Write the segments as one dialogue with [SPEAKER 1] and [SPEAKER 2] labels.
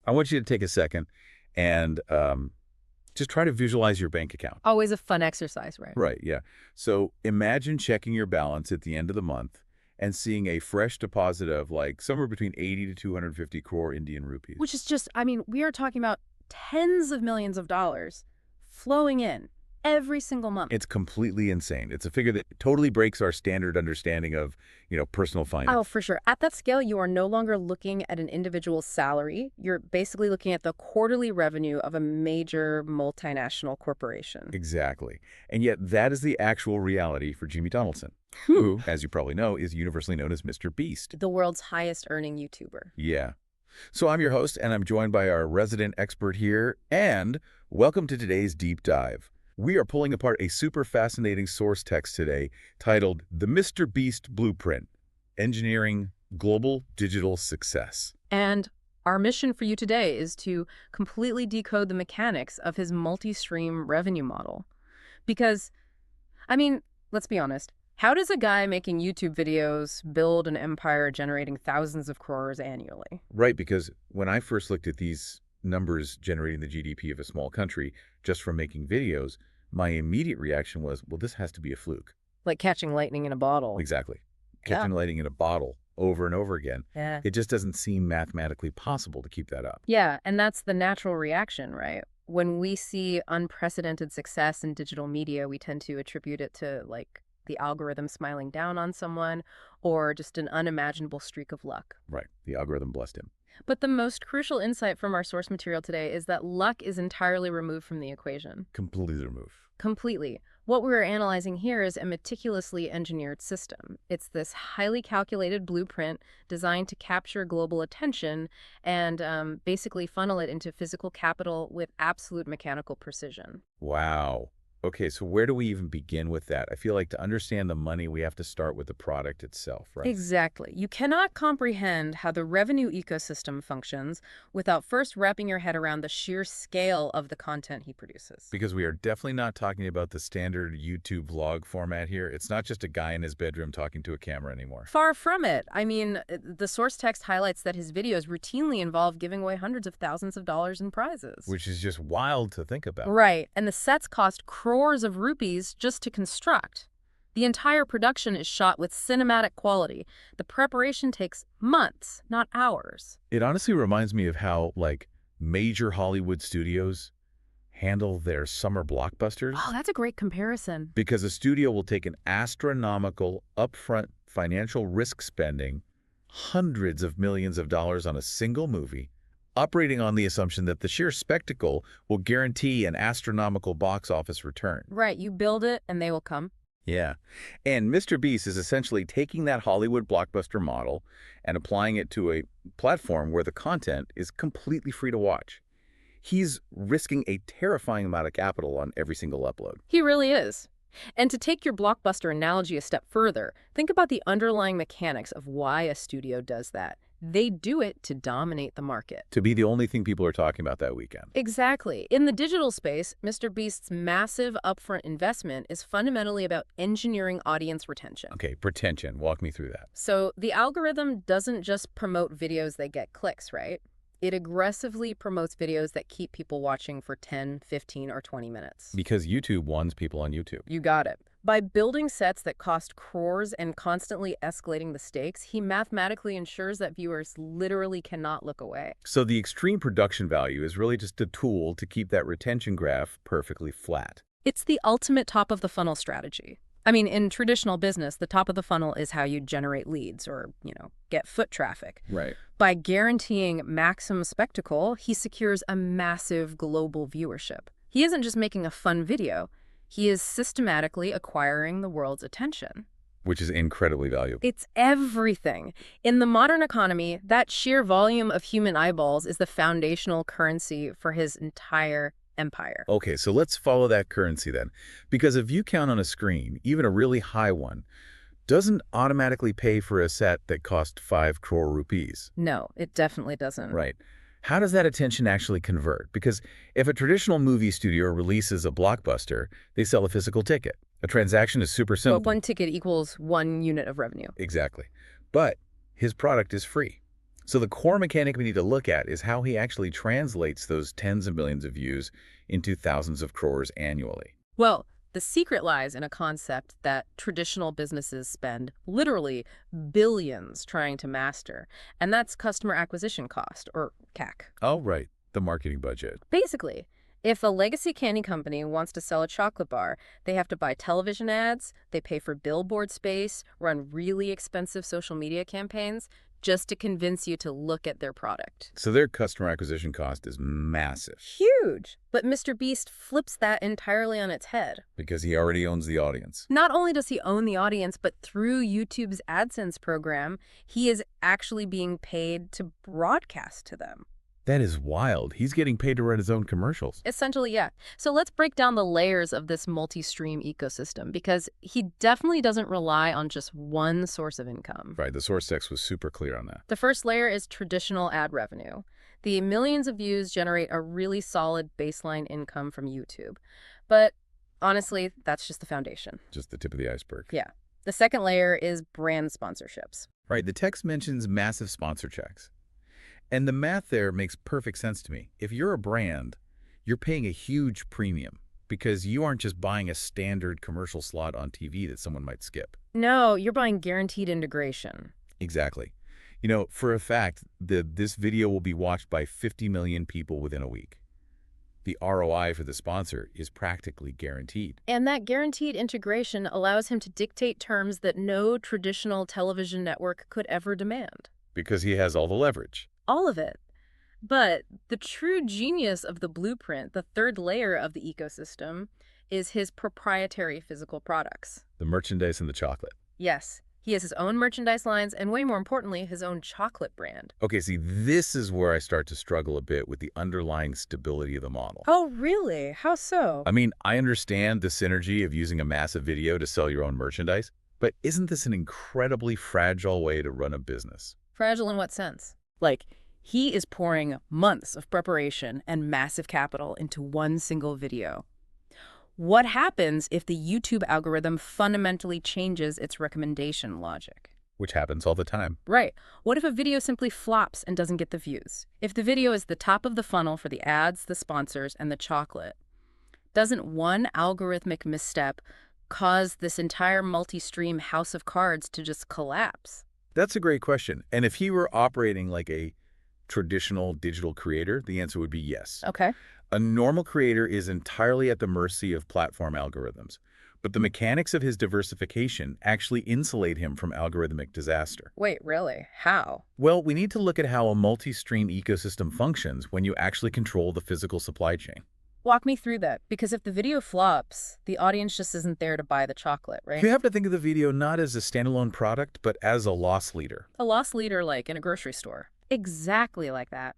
[SPEAKER 1] I want you to take a second and just try to visualize your bank account.
[SPEAKER 2] Always a fun exercise, right?
[SPEAKER 1] Right, yeah. So imagine checking your balance at the end of the month and seeing a fresh deposit of like somewhere between 80 to 250 crore Indian rupees.
[SPEAKER 2] Which is just, I mean, we are talking about tens of millions of dollars flowing in every single month.
[SPEAKER 1] It's completely insane. It's a figure that totally breaks our standard understanding of, personal finance.
[SPEAKER 2] Oh, for sure. At that scale, you are no longer looking at an individual's salary. You're basically looking at the quarterly revenue of a major multinational corporation.
[SPEAKER 1] Exactly. And yet that is the actual reality for Jimmy Donaldson, who, as you probably know, is universally known as MrBeast.
[SPEAKER 2] The world's highest earning YouTuber.
[SPEAKER 1] Yeah. So I'm your host, and I'm joined by our resident expert here, and welcome to today's deep dive. We are pulling apart a super fascinating source text today titled The MrBeast Blueprint, Engineering Global Digital Success.
[SPEAKER 2] And our mission for you today is to completely decode the mechanics of his multi-stream revenue model. Because, I mean, let's be honest, how does a guy making YouTube videos build an empire generating thousands of crores annually?
[SPEAKER 1] Right, because when I first looked at these numbers generating the GDP of a small country just from making videos, my immediate reaction was, well, this has to be a fluke.
[SPEAKER 2] Like catching lightning in a bottle.
[SPEAKER 1] Exactly. Catching lightning in a bottle over and over again.
[SPEAKER 2] Yeah.
[SPEAKER 1] It just doesn't seem mathematically possible to keep that up.
[SPEAKER 2] Yeah, and that's the natural reaction, right? When we see unprecedented success in digital media, we tend to attribute it to, like, the algorithm smiling down on someone or just an unimaginable streak of luck.
[SPEAKER 1] Right. The algorithm blessed him.
[SPEAKER 2] But the most crucial insight from our source material today is that luck is entirely removed from the equation.
[SPEAKER 1] Completely removed.
[SPEAKER 2] Completely. What we're analyzing here is a meticulously engineered system. It's this highly calculated blueprint designed to capture global attention and basically funnel it into physical capital with absolute mechanical precision.
[SPEAKER 1] Wow. Okay, so where do we even begin with that? I feel like to understand the money, we have to start with the product itself, right?
[SPEAKER 2] Exactly. You cannot comprehend how the revenue ecosystem functions without first wrapping your head around the sheer scale of the content he produces.
[SPEAKER 1] Because we are definitely not talking about the standard YouTube vlog format here. It's not just a guy in his bedroom talking to a camera anymore.
[SPEAKER 2] Far from it. I mean, the source text highlights that his videos routinely involve giving away hundreds of thousands of dollars in prizes.
[SPEAKER 1] Which is just wild to think about.
[SPEAKER 2] Right. And the sets cost crores of rupees just to construct. The entire production is shot with cinematic quality. The preparation takes months, not hours.
[SPEAKER 1] It honestly reminds me of how, like, major Hollywood studios handle their summer blockbusters.
[SPEAKER 2] Oh, that's a great comparison.
[SPEAKER 1] Because a studio will take an astronomical upfront financial risk spending hundreds of millions of dollars on a single movie, operating on the assumption that the sheer spectacle will guarantee an astronomical box office return.
[SPEAKER 2] Right, you build it and they will come.
[SPEAKER 1] Yeah. And MrBeast is essentially taking that Hollywood blockbuster model and applying it to a platform where the content is completely free to watch. He's risking a terrifying amount of capital on every single upload.
[SPEAKER 2] He really is. And to take your blockbuster analogy a step further, think about the underlying mechanics of why a studio does that. They do it to dominate the market.
[SPEAKER 1] To be the only thing people are talking about that weekend.
[SPEAKER 2] Exactly. In the digital space, MrBeast's massive upfront investment is fundamentally about engineering audience retention.
[SPEAKER 1] Okay, retention. Walk me through that.
[SPEAKER 2] So the algorithm doesn't just promote videos that get clicks, right? It aggressively promotes videos that keep people watching for 10, 15, or 20 minutes.
[SPEAKER 1] Because YouTube wants people on YouTube.
[SPEAKER 2] You got it. By building sets that cost crores and constantly escalating the stakes, he mathematically ensures that viewers literally cannot look away.
[SPEAKER 1] So the extreme production value is really just a tool to keep that retention graph perfectly flat.
[SPEAKER 2] It's the ultimate top-of-the-funnel strategy. I mean, in traditional business, the top of the funnel is how you generate leads or, get foot traffic.
[SPEAKER 1] Right.
[SPEAKER 2] By guaranteeing maximum spectacle, he secures a massive global viewership. He isn't just making a fun video. He is systematically acquiring the world's attention.
[SPEAKER 1] Which is incredibly valuable.
[SPEAKER 2] It's everything. In the modern economy, that sheer volume of human eyeballs is the foundational currency for his entire empire.
[SPEAKER 1] Okay, so let's follow that currency then. Because a view count on a screen, even a really high one, doesn't automatically pay for a set that cost 5 crore rupees.
[SPEAKER 2] No, it definitely doesn't.
[SPEAKER 1] Right. How does that attention actually convert? Because if a traditional movie studio releases a blockbuster, they sell a physical ticket. A transaction is super simple.
[SPEAKER 2] But one ticket equals 1 unit of revenue.
[SPEAKER 1] Exactly. But his product is free. So the core mechanic we need to look at is how he actually translates those tens of millions of views into thousands of crores annually.
[SPEAKER 2] Well, the secret lies in a concept that traditional businesses spend literally billions trying to master, and that's customer acquisition cost, or CAC.
[SPEAKER 1] Oh, right. The marketing budget.
[SPEAKER 2] Basically, if a legacy candy company wants to sell a chocolate bar, they have to buy television ads, they pay for billboard space, run really expensive social media campaigns just to convince you to look at their product.
[SPEAKER 1] So their customer acquisition cost is massive
[SPEAKER 2] Huge! But MrBeast flips that entirely on its head.
[SPEAKER 1] because he already owns the audience.
[SPEAKER 2] Not only does he own the audience, but through YouTube's AdSense program, he is actually being paid to broadcast to them.
[SPEAKER 1] That is wild. He's getting paid to run his own commercials.
[SPEAKER 2] Essentially, yeah. So let's break down the layers of this multi-stream ecosystem, because he definitely doesn't rely on just one source of income.
[SPEAKER 1] Right, the source text was super clear on that.
[SPEAKER 2] The first layer is traditional ad revenue. The millions of views generate a really solid baseline income from YouTube. But honestly, that's just the foundation.
[SPEAKER 1] Just the tip of the iceberg.
[SPEAKER 2] Yeah. The second layer is brand sponsorships.
[SPEAKER 1] Right, the text mentions massive sponsor checks. And the math there makes perfect sense to me. If you're a brand, you're paying a huge premium because you aren't just buying a standard commercial slot on TV that someone might skip.
[SPEAKER 2] No, you're buying guaranteed integration.
[SPEAKER 1] Exactly. You know, for a fact, this video will be watched by 50 million people within a week. The ROI for the sponsor is practically guaranteed.
[SPEAKER 2] And that guaranteed integration allows him to dictate terms that no traditional television network could ever demand.
[SPEAKER 1] Because he has all the leverage.
[SPEAKER 2] All of it. But the true genius of the blueprint, the third layer of the ecosystem, is his proprietary physical products.
[SPEAKER 1] The merchandise and the chocolate.
[SPEAKER 2] Yes, he has his own merchandise lines and, way more importantly, his own chocolate brand.
[SPEAKER 1] Okay, see, this is where I start to struggle a bit with the underlying stability of the model.
[SPEAKER 2] Oh, really? How so?
[SPEAKER 1] I mean, I understand the synergy of using a massive video to sell your own merchandise, but isn't this an incredibly fragile way to run a business?
[SPEAKER 2] Fragile in what sense? Like, he is pouring months of preparation and massive capital into one single video. What happens if the YouTube algorithm fundamentally changes its recommendation logic?
[SPEAKER 1] Which happens all the time.
[SPEAKER 2] Right. What if a video simply flops and doesn't get the views? If the video is the top of the funnel for the ads, the sponsors, and the chocolate, doesn't one algorithmic misstep cause this entire multi-stream house of cards to just collapse?
[SPEAKER 1] That's a great question. And if he were operating like a traditional digital creator, the answer would be yes.
[SPEAKER 2] Okay.
[SPEAKER 1] A normal creator is entirely at the mercy of platform algorithms, but the mechanics of his diversification actually insulate him from algorithmic disaster.
[SPEAKER 2] Wait, really? How?
[SPEAKER 1] Well, we need to look at how a multi-stream ecosystem functions when you actually control the physical supply chain.
[SPEAKER 2] Walk me through that, because if the video flops, the audience just isn't there to buy the chocolate, right?
[SPEAKER 1] You have to think of the video not as a standalone product, but as a loss leader.
[SPEAKER 2] A loss leader like in a grocery store. Exactly like that.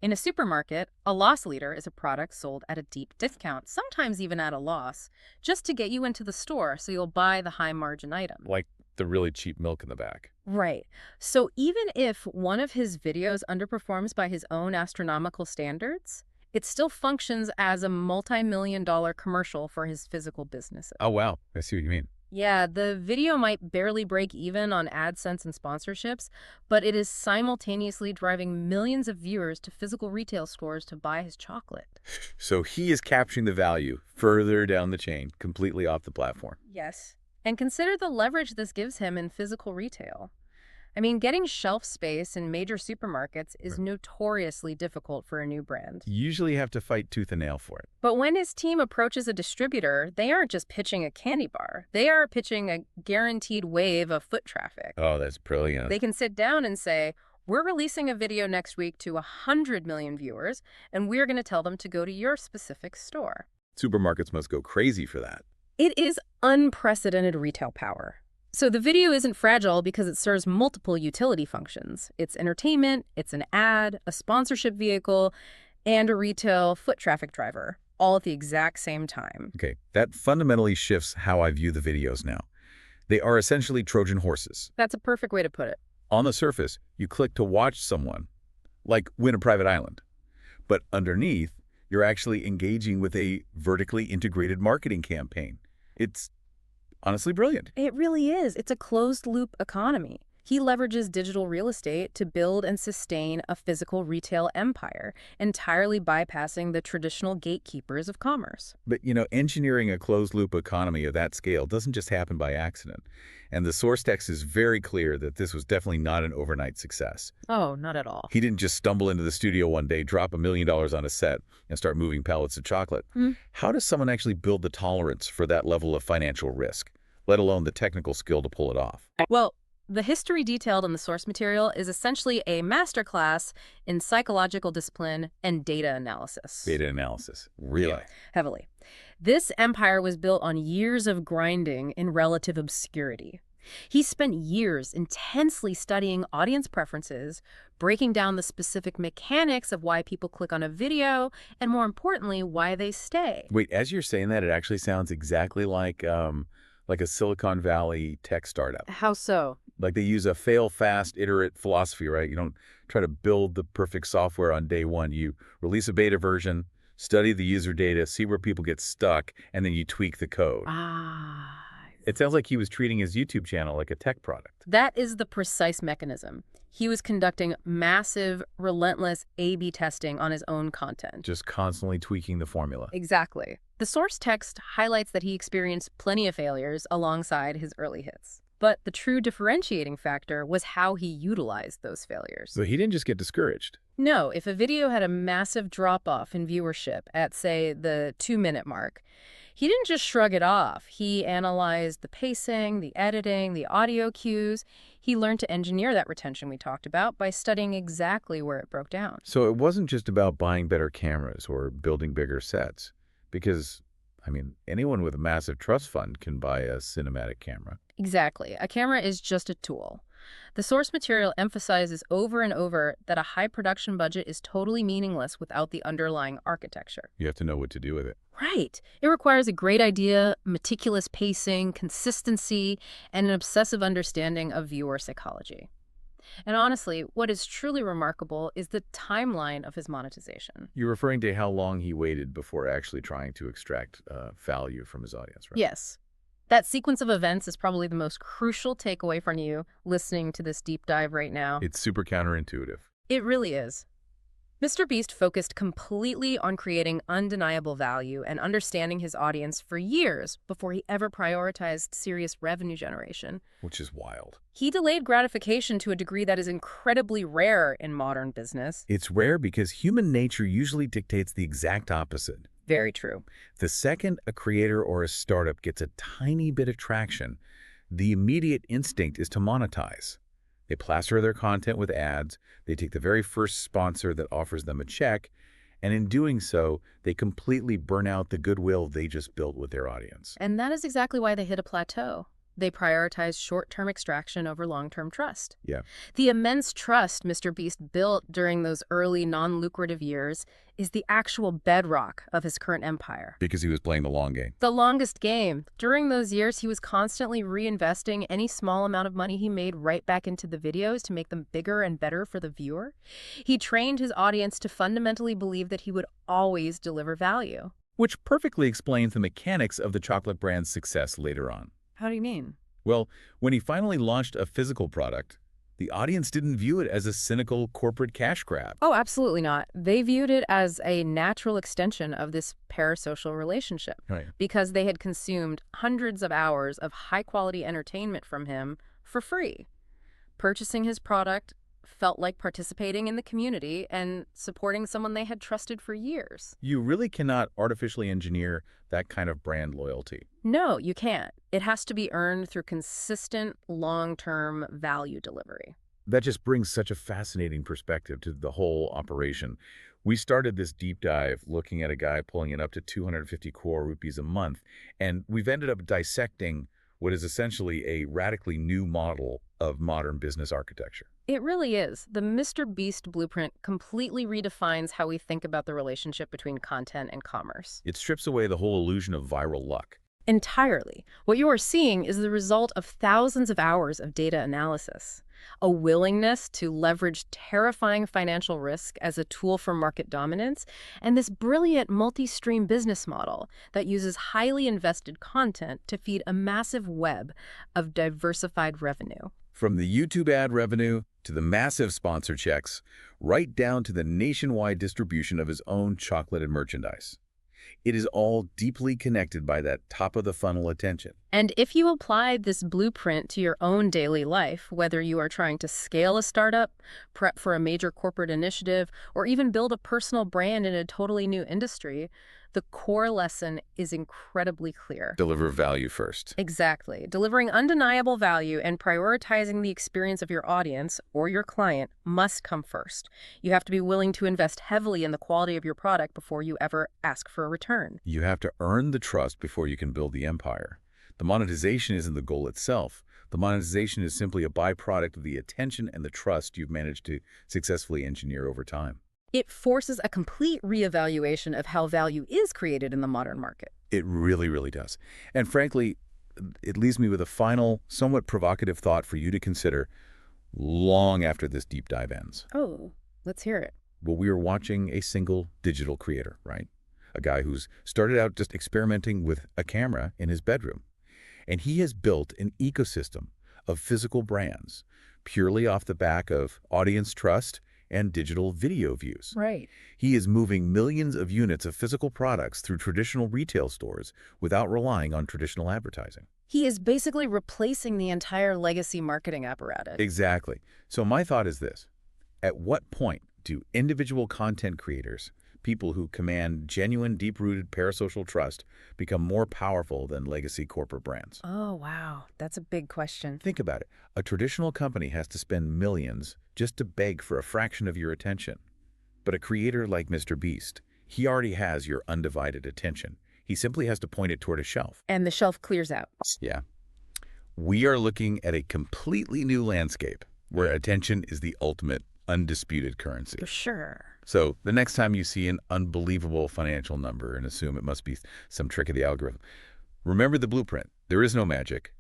[SPEAKER 2] In a supermarket, a loss leader is a product sold at a deep discount, sometimes even at a loss, just to get you into the store so you'll buy the high-margin item.
[SPEAKER 1] Like the really cheap milk in the back.
[SPEAKER 2] Right. So even if one of his videos underperforms by his own astronomical standards, it still functions as a multi-million-dollar commercial for his physical businesses.
[SPEAKER 1] Oh, wow. I see what you mean.
[SPEAKER 2] Yeah, the video might barely break even on AdSense and sponsorships, but it is simultaneously driving millions of viewers to physical retail stores to buy his chocolate.
[SPEAKER 1] So he is capturing the value further down the chain, completely off the platform.
[SPEAKER 2] Yes. And consider the leverage this gives him in physical retail. I mean, getting shelf space in major supermarkets is notoriously difficult for a new brand.
[SPEAKER 1] You usually have to fight tooth and nail for it.
[SPEAKER 2] But when his team approaches a distributor, they aren't just pitching a candy bar. They are pitching a guaranteed wave of foot traffic.
[SPEAKER 1] Oh, that's brilliant.
[SPEAKER 2] They can sit down and say, we're releasing a video next week to 100 million viewers, and we're going to tell them to go to your specific store.
[SPEAKER 1] Supermarkets must go crazy for that.
[SPEAKER 2] It is unprecedented retail power. So the video isn't fragile because it serves multiple utility functions. It's entertainment, it's an ad, a sponsorship vehicle, and a retail foot traffic driver, all at the exact same time.
[SPEAKER 1] Okay, that fundamentally shifts how I view the videos now. They are essentially Trojan horses.
[SPEAKER 2] That's a perfect way to put it.
[SPEAKER 1] On the surface, you click to watch someone, like win a private island. But underneath, you're actually engaging with a vertically integrated marketing campaign. It's honestly brilliant.
[SPEAKER 2] It really is. It's a closed-loop economy. He leverages digital real estate to build and sustain a physical retail empire, entirely bypassing the traditional gatekeepers of commerce.
[SPEAKER 1] But, engineering a closed-loop economy of that scale doesn't just happen by accident. And the source text is very clear that this was definitely not an overnight success.
[SPEAKER 2] Oh, not at all.
[SPEAKER 1] He didn't just stumble into the studio one day, drop $1 million on a set, and start moving pallets of chocolate. How does someone actually build the tolerance for that level of financial risk, let alone the technical skill to pull it off?
[SPEAKER 2] Well, the history detailed in the source material is essentially a masterclass in psychological discipline and data analysis.
[SPEAKER 1] Data analysis. Really?
[SPEAKER 2] Yeah, heavily. This empire was built on years of grinding in relative obscurity. He spent years intensely studying audience preferences, breaking down the specific mechanics of why people click on a video, and more importantly, why they stay.
[SPEAKER 1] Wait, as you're saying that, it actually sounds exactly like a Silicon Valley tech startup.
[SPEAKER 2] How so?
[SPEAKER 1] Like they use a fail fast, iterate philosophy, right? You don't try to build the perfect software on day one. You release a beta version, study the user data, see where people get stuck, and then you tweak the code. It sounds like he was treating his YouTube channel like a tech product.
[SPEAKER 2] That is the precise mechanism. He was conducting massive, relentless A/B testing on his own content.
[SPEAKER 1] Just constantly tweaking the formula.
[SPEAKER 2] Exactly. The source text highlights that he experienced plenty of failures alongside his early hits. But the true differentiating factor was how he utilized those failures.
[SPEAKER 1] So he didn't just get discouraged.
[SPEAKER 2] No, if a video had a massive drop-off in viewership at, say, the 2-minute mark, he didn't just shrug it off. He analyzed the pacing, the editing, the audio cues. He learned to engineer that retention we talked about by studying exactly where it broke down.
[SPEAKER 1] So it wasn't just about buying better cameras or building bigger sets. Because, anyone with a massive trust fund can buy a cinematic camera.
[SPEAKER 2] Exactly. A camera is just a tool. The source material emphasizes over and over that a high production budget is totally meaningless without the underlying architecture.
[SPEAKER 1] You have to know what to do with it.
[SPEAKER 2] Right. It requires a great idea, meticulous pacing, consistency, and an obsessive understanding of viewer psychology. And honestly, what is truly remarkable is the timeline of his monetization.
[SPEAKER 1] You're referring to how long he waited before actually trying to extract value from his audience, right?
[SPEAKER 2] Yes. That sequence of events is probably the most crucial takeaway from you listening to this deep dive right now.
[SPEAKER 1] It's super counterintuitive.
[SPEAKER 2] It really is. MrBeast focused completely on creating undeniable value and understanding his audience for years before he ever prioritized serious revenue generation.
[SPEAKER 1] Which is wild.
[SPEAKER 2] He delayed gratification to a degree that is incredibly rare in modern business.
[SPEAKER 1] It's rare because human nature usually dictates the exact opposite.
[SPEAKER 2] Very true.
[SPEAKER 1] The second a creator or a startup gets a tiny bit of traction, the immediate instinct is to monetize. They plaster their content with ads, they take the very first sponsor that offers them a check, and in doing so, they completely burn out the goodwill they just built with their audience.
[SPEAKER 2] And that is exactly why they hit a plateau. They prioritize short-term extraction over long-term trust.
[SPEAKER 1] Yeah.
[SPEAKER 2] The immense trust MrBeast built during those early non-lucrative years is the actual bedrock of his current empire.
[SPEAKER 1] Because he was playing the long game.
[SPEAKER 2] The longest game. During those years, he was constantly reinvesting any small amount of money he made right back into the videos to make them bigger and better for the viewer. He trained his audience to fundamentally believe that he would always deliver value.
[SPEAKER 1] Which perfectly explains the mechanics of the chocolate brand's success later on.
[SPEAKER 2] How do you mean?
[SPEAKER 1] Well, when he finally launched a physical product, the audience didn't view it as a cynical corporate cash grab.
[SPEAKER 2] Oh, absolutely not. They viewed it as a natural extension of this parasocial relationship.
[SPEAKER 1] Right.
[SPEAKER 2] Because they had consumed hundreds of hours of high-quality entertainment from him for free. Purchasing his product felt like participating in the community and supporting someone they had trusted for years.
[SPEAKER 1] You really cannot artificially engineer that kind of brand loyalty.
[SPEAKER 2] No, you can't. It has to be earned through consistent, long-term value delivery.
[SPEAKER 1] That just brings such a fascinating perspective to the whole operation. We started this deep dive looking at a guy pulling in up to 250 crore rupees a month, and we've ended up dissecting what is essentially a radically new model of modern business architecture.
[SPEAKER 2] It really is. The MrBeast blueprint completely redefines how we think about the relationship between content and commerce.
[SPEAKER 1] It strips away the whole illusion of viral luck.
[SPEAKER 2] Entirely. What you are seeing is the result of thousands of hours of data analysis, a willingness to leverage terrifying financial risk as a tool for market dominance, and this brilliant multi-stream business model that uses highly invested content to feed a massive web of diversified revenue.
[SPEAKER 1] From the YouTube ad revenue to the massive sponsor checks, right down to the nationwide distribution of his own chocolate and merchandise. It is all deeply connected by that top-of-the-funnel attention.
[SPEAKER 2] And if you apply this blueprint to your own daily life, whether you are trying to scale a startup, prep for a major corporate initiative, or even build a personal brand in a totally new industry, the core lesson is incredibly clear.
[SPEAKER 1] Deliver value first.
[SPEAKER 2] Exactly. Delivering undeniable value and prioritizing the experience of your audience or your client must come first. You have to be willing to invest heavily in the quality of your product before you ever ask for a return.
[SPEAKER 1] You have to earn the trust before you can build the empire. The monetization isn't the goal itself. The monetization is simply a byproduct of the attention and the trust you've managed to successfully engineer over time.
[SPEAKER 2] It forces a complete reevaluation of how value is created in the modern market.
[SPEAKER 1] It really, really does. And frankly, it leaves me with a final, somewhat provocative thought for you to consider long after this deep dive ends.
[SPEAKER 2] Oh, let's hear it.
[SPEAKER 1] Well, we are watching a single digital creator, right? A guy who's started out just experimenting with a camera in his bedroom. And he has built an ecosystem of physical brands purely off the back of audience trust and digital video views.
[SPEAKER 2] Right.
[SPEAKER 1] He is moving millions of units of physical products through traditional retail stores without relying on traditional advertising.
[SPEAKER 2] He is basically replacing the entire legacy marketing apparatus.
[SPEAKER 1] Exactly. So my thought is this. At what point do individual content creators, people who command genuine, deep-rooted parasocial trust, become more powerful than legacy corporate brands?
[SPEAKER 2] Oh, wow. That's a big question.
[SPEAKER 1] Think about it. A traditional company has to spend millions just to beg for a fraction of your attention. But a creator like MrBeast, he already has your undivided attention. He simply has to point it toward a shelf.
[SPEAKER 2] And the shelf clears out.
[SPEAKER 1] Yeah. We are looking at a completely new landscape where attention is the ultimate, undisputed currency.
[SPEAKER 2] For sure.
[SPEAKER 1] So the next time you see an unbelievable financial number and assume it must be some trick of the algorithm, remember the blueprint. There is no magic.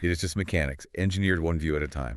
[SPEAKER 1] It is just mechanics, engineered one view at a time.